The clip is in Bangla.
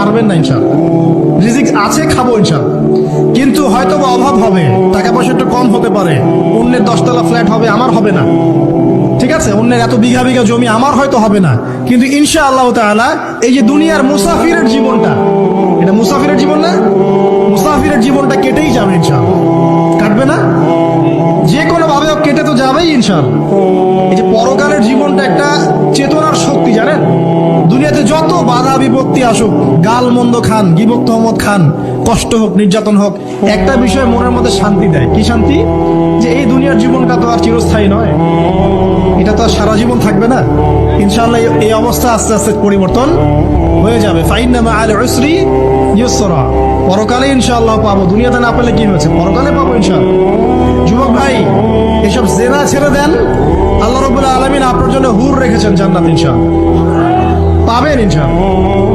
পারবেন না ইনশাআল্লাহ। রিজিক আছে, খাবো ইনশাআল্লাহ, কিন্তু হয়তো বা অভাব হবে, টাকা পয়সা একটু কম হতে পারে, অন্যের 10 তলা ফ্ল্যাট হবে, আমার হবে না, ঠিক আছে, অন্যের এত বিঘা বিঘা জমি আমার হয়তো হবে না, কিন্তু ইনশাআল্লাহ তাআলা এই যে দুনিয়ার মুসাফিরের জীবনটা, এটা মুসাফিরের জীবন না, মুসাফিরের জীবনটা কেটেই যাবে ইনশাআল্লাহ। কাটবে না? যে কোনো ভাবে হোক কেটে তো যাবেই ইনশাআল্লাহ। এই যে পরকালের জীবনটা একটা চেতনার শক্তি, জানেন, দুনিয়াতে যত বাধা বিপত্তি আসুক, গাল মন্দ খান, গিবত তহমত খান, কষ্ট হোক, নির্যাতন হোক, একটা বিষয় মনের মধ্যে শান্তি দেয়। কি শান্তি? যে এই দুনিয়ার জীবনটা তো আর চিরস্থায়ী নয়, এটা তো আর সারা জীবন থাকবে না। ইনশাআল্লাহ এই অবস্থা আস্তে আস্তে পরিবর্তন হয়ে যাবে। ফাইন্না মাআল উসরি ইউসরা, পরকালে ইনশাআল্লাহ পাবো, দুনিয়াতে না পেলে কি হয়েছে, পরকালে পাবো ইনশাআল্লাহ। যুবক ভাই, এসব জেনা ছেড়ে দেন, আল্লাহ রাব্বুল আলামিন আপনার জন্য হুর রেখেছেন জান্নাত, ইনশাআল্লাহ পাবেন ইনশাআল্লাহ।